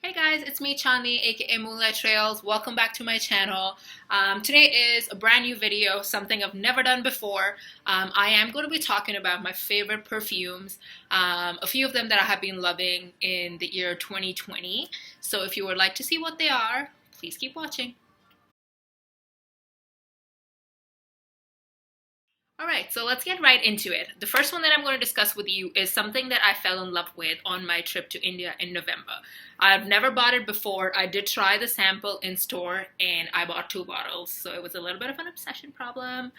Hey guys, it's me Chandni, aka Moonlight Trails. Welcome back to my channel. Today is a brand new video, something I've never done before. I am going to be talking about my favorite perfumes, a few of them that I have been loving in the year 2020. So if you would like to see what they are, please keep watching. All right, so let's get right into it. The first one that I'm going to discuss with you is something that I fell in love with on my trip to India in November. I've never bought it before. I did try the sample in store and I bought two bottles, so it was a little bit of an obsession problem,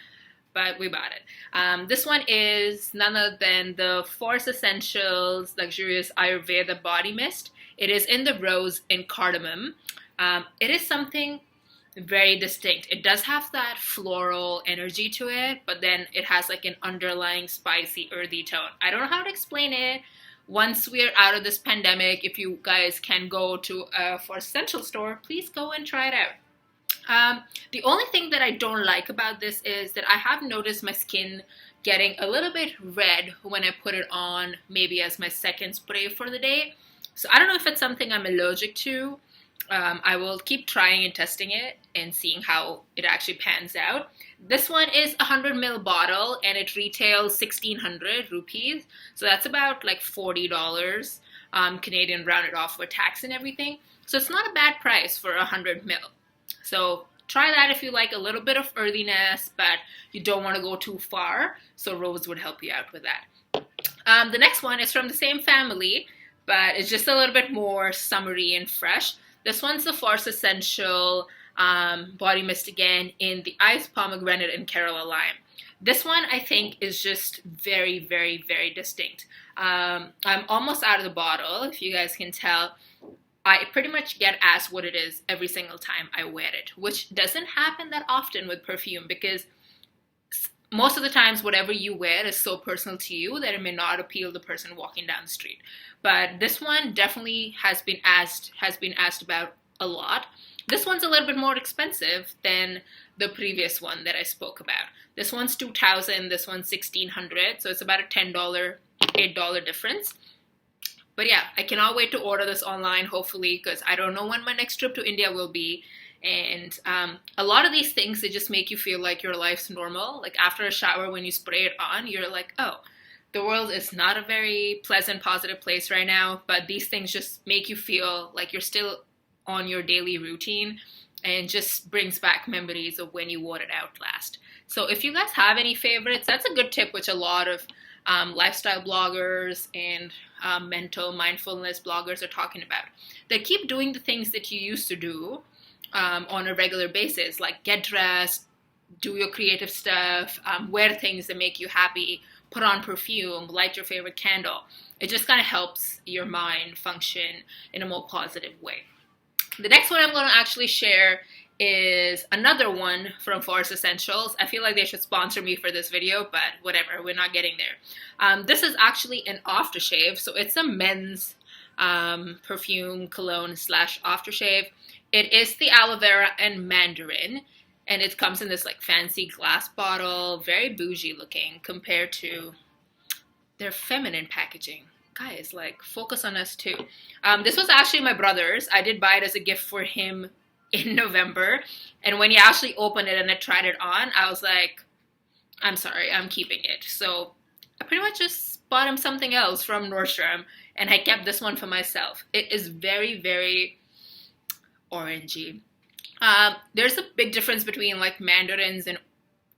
but we bought it. This one is none other than the Force Essentials Luxurious Ayurveda Body Mist. It is in the rose and cardamom. It is something very distinct. It does have that floral energy to it, but then it has like an underlying spicy, earthy tone. I don't know how to explain it. Once we're out of this pandemic, if you guys can go to a For Essential store, please go and try it out. The only thing that I don't like about this is that I have noticed my skin getting a little bit red when I put it on, maybe as my second spray for the day. So I don't know if it's something I'm allergic to. I will keep trying and testing it and seeing how it actually pans out. This one is a 100 ml bottle and it retails 1600 rupees. So that's about like $40 Canadian rounded off with tax and everything. So it's not a bad price for a 100 ml. So try that if you like a little bit of earthiness, but you don't want to go too far. So Rose would help you out with that. The next one is from the same family, but it's just a little bit more summery and fresh. This one's the Force Essential Body Mist again in the Ice Pomegranate and Kerala Lime. This one I think is just very, very, very distinct. I'm almost out of the bottle, if you guys can tell. I pretty much get asked what it is every single time I wear it, which doesn't happen that often with perfume because most of the times whatever you wear is so personal to you that it may not appeal to the person walking down the street. But this one definitely has been asked about a lot. This one's a little bit more expensive than the previous one that I spoke about. This one's 2000, this one's 1600, so it's about a $10, $8 difference. But yeah, I cannot wait to order this online, hopefully, because I don't know when my next trip to India will be. And a lot of these things, they just make you feel like your life's normal. Like after a shower, when you spray it on, you're like, oh, the world is not a very pleasant, positive place right now. But these things just make you feel like you're still on your daily routine and just brings back memories of when you wore it out last. So if you guys have any favorites, that's a good tip, which a lot of lifestyle bloggers and mental mindfulness bloggers are talking about. They keep doing the things that you used to do on a regular basis, like get dressed, do your creative stuff, wear things that make you happy, put on perfume, light your favorite candle. It just kind of helps your mind function in a more positive way. The next one I'm going to actually share is another one from Force Essentials. I feel like they should sponsor me for this video, but whatever, we're not getting there. This is actually an aftershave, so it's a men's perfume cologne slash aftershave. It is the aloe vera and mandarin, and it comes in this like fancy glass bottle, very bougie looking compared to their feminine packaging. Guys, like, focus on us too. This was actually my brother's. I did buy it as a gift for him in November, and when he actually opened it and I tried it on, I was like, I'm sorry, I'm keeping it. So I pretty much just bought him something else from Nordstrom, and I kept this one for myself. It is very, very orangey. There's a big difference between like mandarins and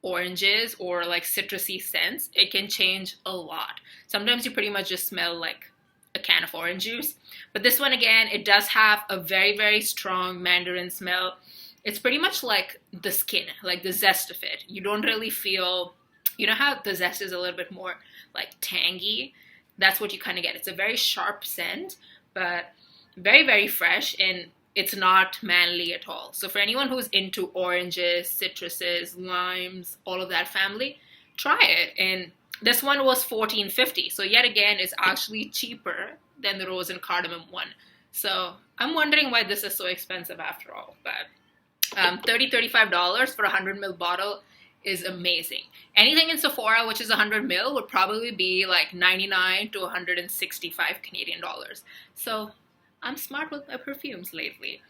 oranges or like citrusy scents. It can change a lot. Sometimes you pretty much just smell like a can of orange juice. But this one again, it does have a very, very strong mandarin smell. It's pretty much like the skin, like the zest of it. You don't really feel, you know how the zest is a little bit more like tangy? That's what you kind of get. It's a very sharp scent, but very, very fresh, and it's not manly at all. So for anyone who's into oranges, citruses, limes, all of that family, try it. And this one was $14.50. So yet again, it's actually cheaper than the rose and cardamom one. So I'm wondering why this is so expensive after all. But $35 for a 100 ml bottle is amazing. Anything in Sephora, which is 100 ml, would probably be like 99 to 165 Canadian dollars. So I'm smart with my perfumes lately.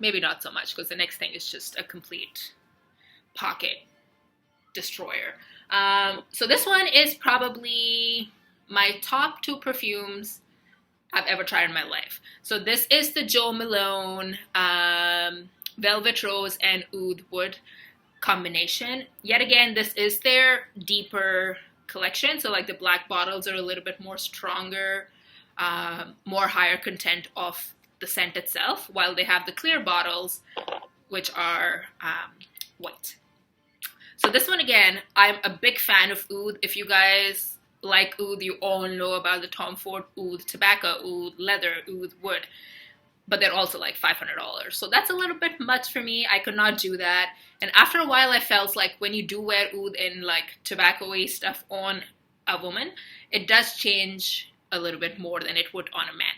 Maybe not so much, because the next thing is just a complete pocket destroyer. So this one is probably my top 2 perfumes I've ever tried in my life. So this is the Jo Malone Velvet Rose and Oud Wood combination. Yet again, this is their deeper collection. So like the black bottles are a little bit more stronger, more higher content of the scent itself, while they have the clear bottles, which are white. So this one again, I'm a big fan of oud. If you guys like oud, you all know about the Tom Ford oud tobacco, oud leather, oud wood. But they're also like $500. So that's a little bit much for me. I could not do that. And after a while, I felt like when you do wear oud and like tobacco-y stuff on a woman, it does change a little bit more than it would on a man.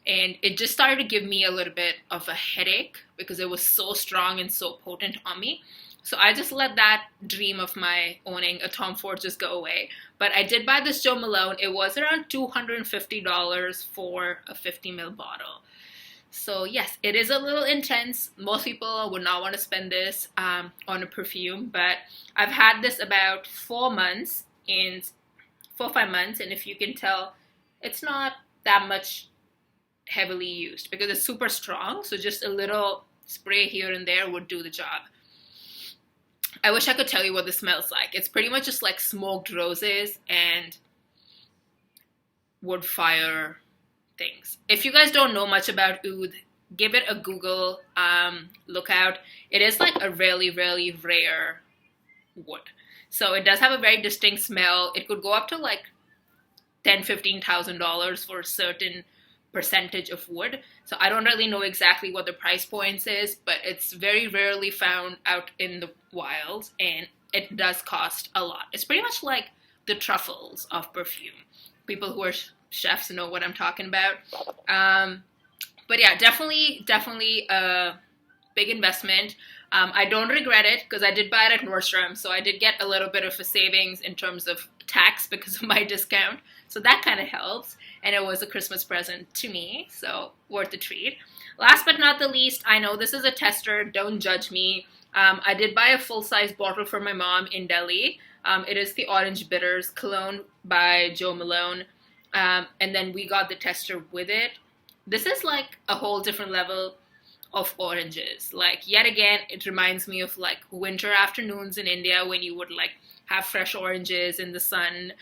And it just started to give me a little bit of a headache because it was so strong and so potent on me. So I just let that dream of my owning a Tom Ford just go away. But I did buy this Jo Malone. It was around $250 for a 50 ml bottle. So yes, it is a little intense. Most people would not want to spend this on a perfume, but I've had this about 4 months, and 4 or 5 months, and if you can tell, it's not that much heavily used because it's super strong. So just a little spray here and there would do the job. I wish I could tell you what this smells like. It's pretty much just like smoked roses and wood fire things. If you guys don't know much about oud, give it a Google look out. It is like a really, really rare wood. So it does have a very distinct smell. It could go up to like $10,000-$15,000 for a certain percentage of wood. So I don't really know exactly what the price points is, but it's very rarely found out in the wild, and it does cost a lot. It's pretty much like the truffles of perfume. People who are chefs know what I'm talking about. But yeah, definitely a big investment. I don't regret it because I did buy it at Nordstrom, so I did get a little bit of a savings in terms of tax because of my discount. So that kind of helps, and it was a Christmas present to me, so worth the treat. Last but not the least, I know this is a tester, don't judge me. I did buy a full-size bottle for my mom in Delhi. It is the Orange Bitters Cologne by Jo Malone. And then we got the tester with it. This is like a whole different level of oranges. Like, yet again, it reminds me of like winter afternoons in India when you would like have fresh oranges in the sun.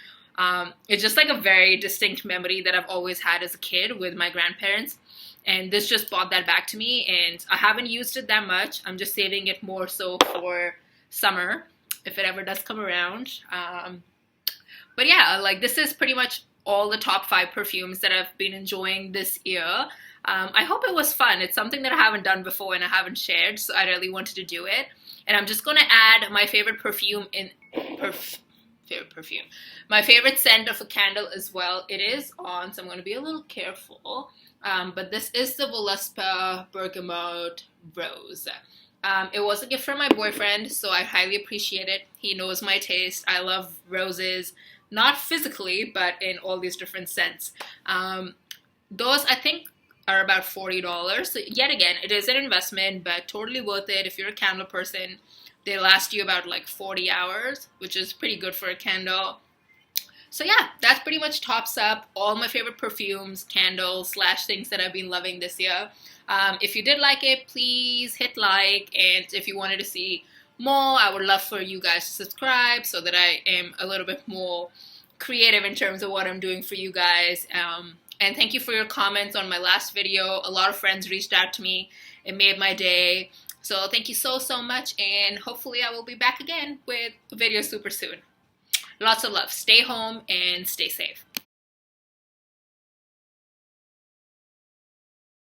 It's just like a very distinct memory that I've always had as a kid with my grandparents. And this just brought that back to me, and I haven't used it that much. I'm just saving it more so for summer, if it ever does come around. But yeah, like this is pretty much all the top 5 perfumes that I've been enjoying this year. I hope it was fun. It's something that I haven't done before and I haven't shared, so I really wanted to do it. And I'm just going to add my favorite perfume in... My favorite scent of a candle as well. It is on, so I'm going to be a little careful. But this is the Voluspa Bergamot Rose. It was a gift from my boyfriend, so I highly appreciate it. He knows my taste. I love roses, not physically, but in all these different scents. Those, I think, are about $40. So yet again, it is an investment, but totally worth it. If you're a candle person, they last you about like 40 hours, which is pretty good for a candle. So yeah, that's pretty much tops up all my favorite perfumes, candles, / things that I've been loving this year. If you did like it, please hit like. And if you wanted to see more, I would love for you guys to subscribe so that I am a little bit more creative in terms of what I'm doing for you guys. And thank you for your comments on my last video. A lot of friends reached out to me. It made my day. So thank you so much, and hopefully I will be back again with a video super soon. Lots of love. Stay home and stay safe.